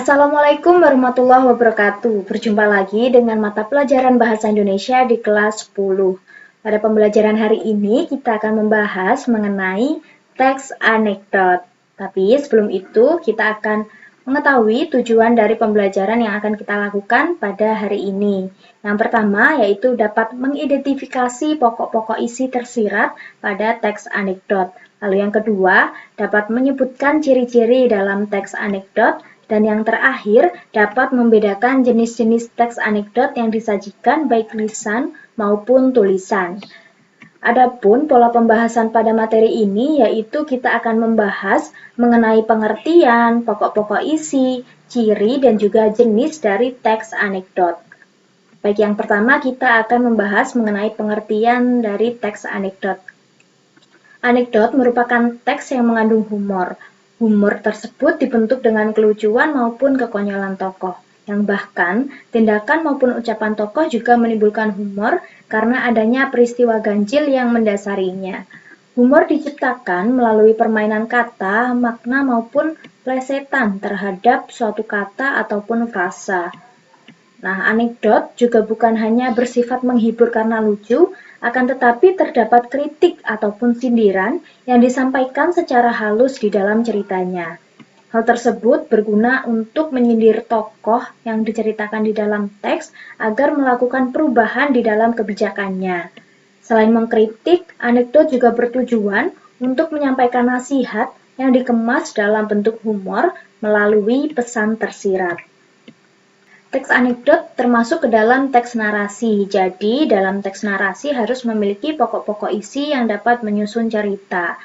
Assalamualaikum warahmatullahi wabarakatuh. Berjumpa lagi dengan mata pelajaran Bahasa Indonesia di kelas 10. Pada pembelajaran hari ini kita akan membahas mengenai teks anekdot. Tapi sebelum itu kita akan mengetahui tujuan dari pembelajaran yang akan kita lakukan pada hari ini. Yang pertama yaitu dapat mengidentifikasi pokok-pokok isi tersirat pada teks anekdot. Lalu yang kedua, dapat menyebutkan ciri-ciri dalam teks anekdot. Dan yang terakhir, dapat membedakan jenis-jenis teks anekdot yang disajikan baik lisan maupun tulisan. Adapun pola pembahasan pada materi ini yaitu kita akan membahas mengenai pengertian, pokok-pokok isi, ciri, dan juga jenis dari teks anekdot. Baik, yang pertama kita akan membahas mengenai pengertian dari teks anekdot. Anekdot merupakan teks yang mengandung humor. Humor tersebut dibentuk dengan kelucuan maupun kekonyolan tokoh, yang bahkan tindakan maupun ucapan tokoh juga menimbulkan humor karena adanya peristiwa ganjil yang mendasarinya. Humor diciptakan melalui permainan kata, makna maupun plesetan terhadap suatu kata ataupun frasa. Nah, anekdot juga bukan hanya bersifat menghibur karena lucu, akan tetapi terdapat kritik ataupun sindiran yang disampaikan secara halus di dalam ceritanya. Hal tersebut berguna untuk menyindir tokoh yang diceritakan di dalam teks agar melakukan perubahan di dalam kebijakannya. Selain mengkritik, anekdot juga bertujuan untuk menyampaikan nasihat yang dikemas dalam bentuk humor melalui pesan tersirat. Teks anekdot termasuk ke dalam teks narasi, jadi dalam teks narasi harus memiliki pokok-pokok isi yang dapat menyusun cerita.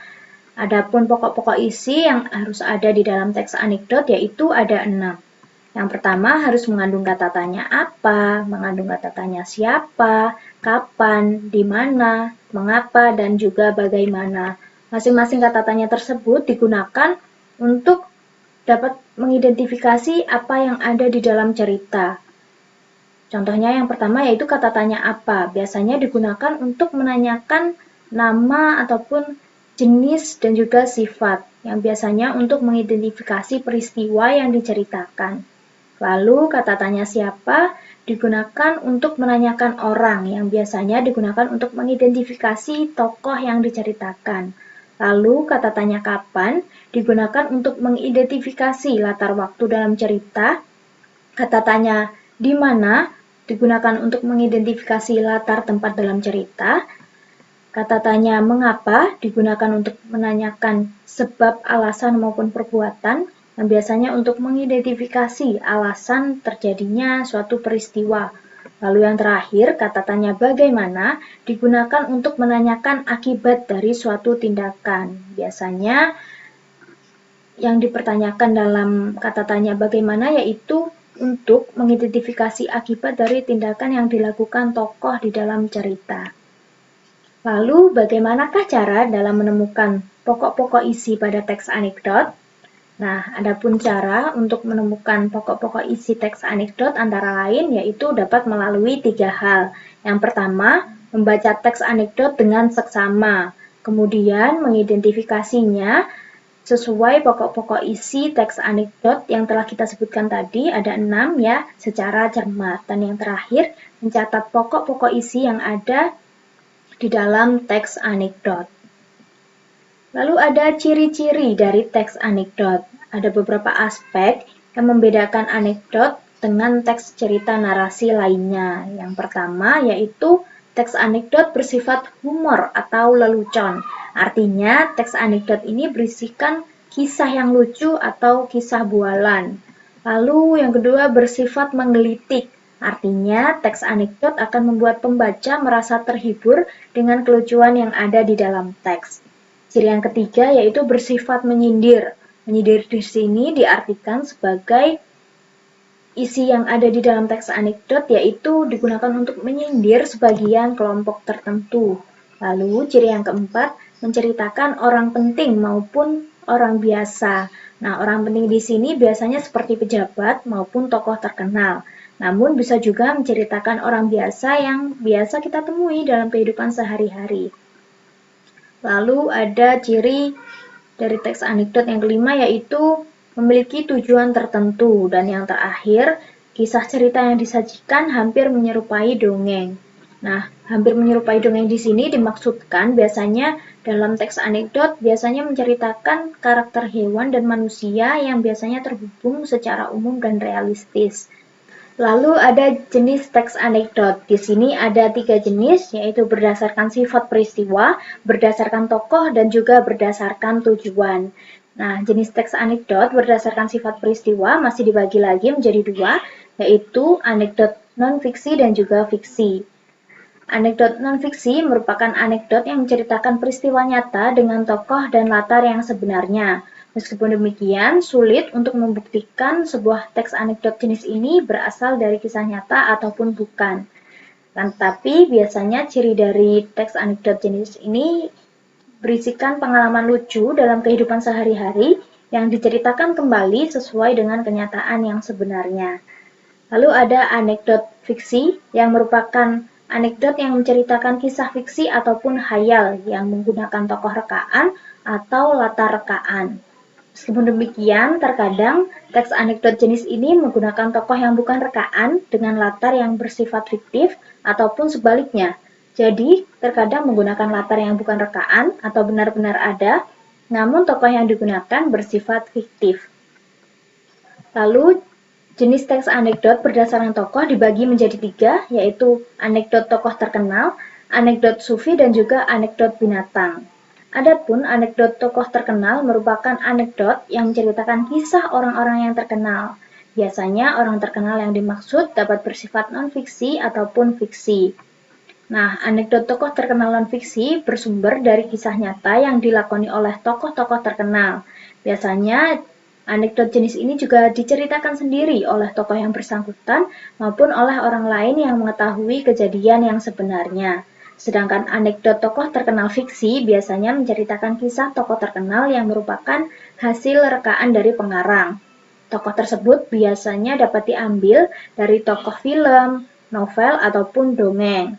Adapun pokok-pokok isi yang harus ada di dalam teks anekdot yaitu ada 6. Yang pertama harus mengandung kata tanya apa, mengandung kata tanya siapa, kapan, di mana, mengapa, dan juga bagaimana. Masing-masing kata tanya tersebut digunakan untuk dapat mengidentifikasi apa yang ada di dalam cerita. Contohnya yang pertama yaitu kata tanya apa. Biasanya digunakan untuk menanyakan nama ataupun jenis dan juga sifat, yang biasanya untuk mengidentifikasi peristiwa yang diceritakan. Lalu kata tanya siapa digunakan untuk menanyakan orang, yang biasanya digunakan untuk mengidentifikasi tokoh yang diceritakan. Lalu kata tanya kapan digunakan untuk mengidentifikasi latar waktu dalam cerita. Kata tanya di mana digunakan untuk mengidentifikasi latar tempat dalam cerita. Kata tanya mengapa digunakan untuk menanyakan sebab, alasan maupun perbuatan, yang biasanya untuk mengidentifikasi alasan terjadinya suatu peristiwa. Lalu yang terakhir, kata tanya bagaimana digunakan untuk menanyakan akibat dari suatu tindakan. Biasanya yang dipertanyakan dalam kata tanya bagaimana yaitu untuk mengidentifikasi akibat dari tindakan yang dilakukan tokoh di dalam cerita. Lalu, bagaimanakah cara dalam menemukan pokok-pokok isi pada teks anekdot? Nah, adapun cara untuk menemukan pokok-pokok isi teks anekdot antara lain yaitu dapat melalui 3 hal. Yang pertama, membaca teks anekdot dengan seksama, kemudian mengidentifikasinya sesuai pokok-pokok isi teks anekdot yang telah kita sebutkan tadi, ada 6 ya, secara cermat. Dan yang terakhir, mencatat pokok-pokok isi yang ada di dalam teks anekdot. Lalu ada ciri-ciri dari teks anekdot. Ada beberapa aspek yang membedakan anekdot dengan teks cerita narasi lainnya. Yang pertama yaitu teks anekdot bersifat humor atau lelucon. Artinya teks anekdot ini berisikan kisah yang lucu atau kisah bualan. Lalu yang kedua bersifat menggelitik. Artinya teks anekdot akan membuat pembaca merasa terhibur dengan kelucuan yang ada di dalam teks. Ciri yang ketiga yaitu bersifat menyindir. Menyindir di sini diartikan sebagai isi yang ada di dalam teks anekdot yaitu digunakan untuk menyindir sebagian kelompok tertentu. Lalu ciri yang keempat menceritakan orang penting maupun orang biasa. Nah, orang penting di sini biasanya seperti pejabat maupun tokoh terkenal. Namun bisa juga menceritakan orang biasa yang biasa kita temui dalam kehidupan sehari-hari. Lalu ada ciri dari teks anekdot yang kelima yaitu memiliki tujuan tertentu, dan yang terakhir, kisah cerita yang disajikan hampir menyerupai dongeng. Nah, hampir menyerupai dongeng di sini dimaksudkan biasanya dalam teks anekdot biasanya menceritakan karakter hewan dan manusia yang biasanya terhubung secara umum dan realistis. Lalu ada jenis teks anekdot. Di sini ada 3 jenis, yaitu berdasarkan sifat peristiwa, berdasarkan tokoh, dan juga berdasarkan tujuan. Nah, jenis teks anekdot berdasarkan sifat peristiwa masih dibagi lagi menjadi 2, yaitu anekdot non-fiksi dan juga fiksi. Anekdot non-fiksi merupakan anekdot yang menceritakan peristiwa nyata dengan tokoh dan latar yang sebenarnya. Meskipun demikian, sulit untuk membuktikan sebuah teks anekdot jenis ini berasal dari kisah nyata ataupun bukan. Tetapi biasanya ciri dari teks anekdot jenis ini berisikan pengalaman lucu dalam kehidupan sehari-hari yang diceritakan kembali sesuai dengan kenyataan yang sebenarnya. Lalu ada anekdot fiksi yang merupakan anekdot yang menceritakan kisah fiksi ataupun khayal yang menggunakan tokoh rekaan atau latar rekaan. Meskipun demikian, terkadang teks anekdot jenis ini menggunakan tokoh yang bukan rekaan dengan latar yang bersifat fiktif ataupun sebaliknya. Jadi, terkadang menggunakan latar yang bukan rekaan atau benar-benar ada, namun tokoh yang digunakan bersifat fiktif. Lalu, jenis teks anekdot berdasarkan tokoh dibagi menjadi 3, yaitu anekdot tokoh terkenal, anekdot sufi, dan juga anekdot binatang. Adapun anekdot tokoh terkenal merupakan anekdot yang menceritakan kisah orang-orang yang terkenal. Biasanya orang terkenal yang dimaksud dapat bersifat non-fiksi ataupun fiksi. Nah, anekdot tokoh terkenal non-fiksi bersumber dari kisah nyata yang dilakoni oleh tokoh-tokoh terkenal. Biasanya anekdot jenis ini juga diceritakan sendiri oleh tokoh yang bersangkutan maupun oleh orang lain yang mengetahui kejadian yang sebenarnya. Sedangkan anekdot tokoh terkenal fiksi biasanya menceritakan kisah tokoh terkenal yang merupakan hasil rekaan dari pengarang. Tokoh tersebut biasanya dapat diambil dari tokoh film, novel, ataupun dongeng.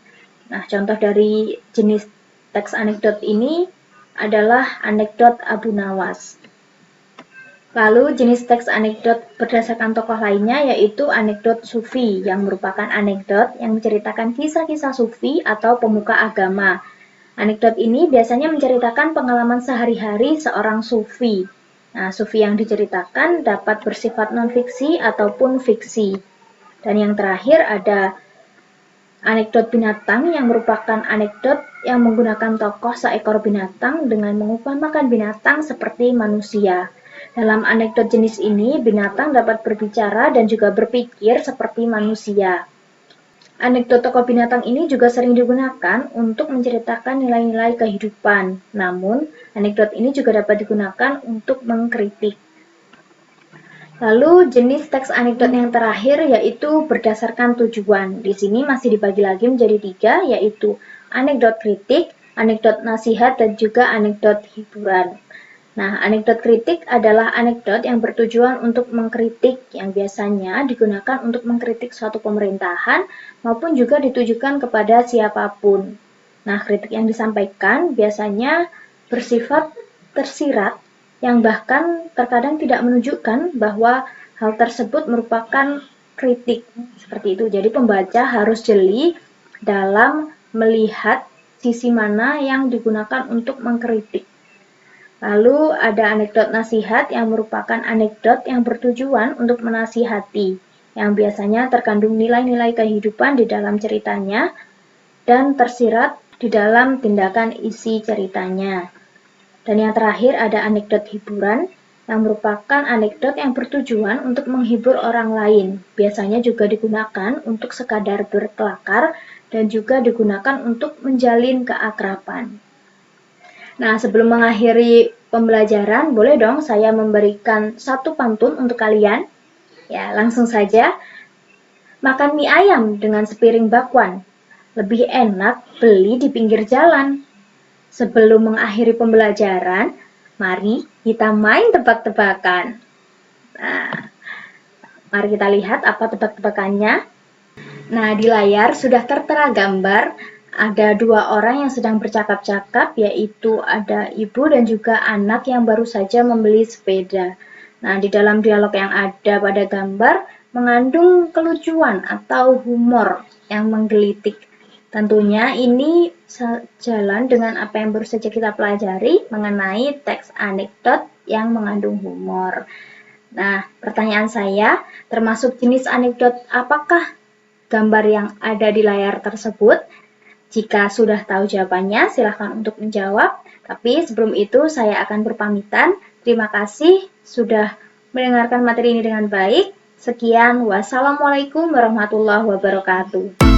Nah, contoh dari jenis teks anekdot ini adalah anekdot Abu Nawas. Lalu jenis teks anekdot berdasarkan tokoh lainnya yaitu anekdot sufi yang merupakan anekdot yang menceritakan kisah-kisah sufi atau pemuka agama. Anekdot ini biasanya menceritakan pengalaman sehari-hari seorang sufi. Nah, sufi yang diceritakan dapat bersifat non-fiksi ataupun fiksi. Dan yang terakhir ada anekdot binatang yang merupakan anekdot yang menggunakan tokoh seekor binatang dengan mengumpamakan binatang seperti manusia. Dalam anekdot jenis ini, binatang dapat berbicara dan juga berpikir seperti manusia. Anekdot tokoh binatang ini juga sering digunakan untuk menceritakan nilai-nilai kehidupan. Namun, anekdot ini juga dapat digunakan untuk mengkritik. Lalu, jenis teks anekdot yang terakhir yaitu berdasarkan tujuan. Di sini masih dibagi lagi menjadi 3, yaitu anekdot kritik, anekdot nasihat, dan juga anekdot hiburan. Nah, anekdot kritik adalah anekdot yang bertujuan untuk mengkritik yang biasanya digunakan untuk mengkritik suatu pemerintahan maupun juga ditujukan kepada siapapun. Nah, kritik yang disampaikan biasanya bersifat tersirat yang bahkan terkadang tidak menunjukkan bahwa hal tersebut merupakan kritik. Seperti itu. Jadi pembaca harus jeli dalam melihat sisi mana yang digunakan untuk mengkritik. Lalu ada anekdot nasihat yang merupakan anekdot yang bertujuan untuk menasihati, yang biasanya terkandung nilai-nilai kehidupan di dalam ceritanya dan tersirat di dalam tindakan isi ceritanya. Dan yang terakhir ada anekdot hiburan yang merupakan anekdot yang bertujuan untuk menghibur orang lain. Biasanya juga digunakan untuk sekadar berkelakar dan juga digunakan untuk menjalin keakraban. Nah, sebelum mengakhiri pembelajaran, boleh dong saya memberikan satu pantun untuk kalian? Ya, langsung saja. Makan mie ayam dengan sepiring bakwan. Lebih enak beli di pinggir jalan. Sebelum mengakhiri pembelajaran, mari kita main tebak-tebakan. Nah, mari kita lihat apa tebak-tebakannya. Nah, di layar sudah tertera gambar ada 2 orang yang sedang bercakap-cakap, yaitu ada ibu dan juga anak yang baru saja membeli sepeda. Nah, di dalam dialog yang ada pada gambar mengandung kelucuan atau humor yang menggelitik. Tentunya ini sejalan dengan apa yang baru saja kita pelajari mengenai teks anekdot yang mengandung humor. Nah, pertanyaan saya, termasuk jenis anekdot apakah gambar yang ada di layar tersebut? Jika sudah tahu jawabannya, silahkan untuk menjawab. Tapi sebelum itu, saya akan berpamitan. Terima kasih sudah mendengarkan materi ini dengan baik. Sekian, wassalamualaikum warahmatullahi wabarakatuh.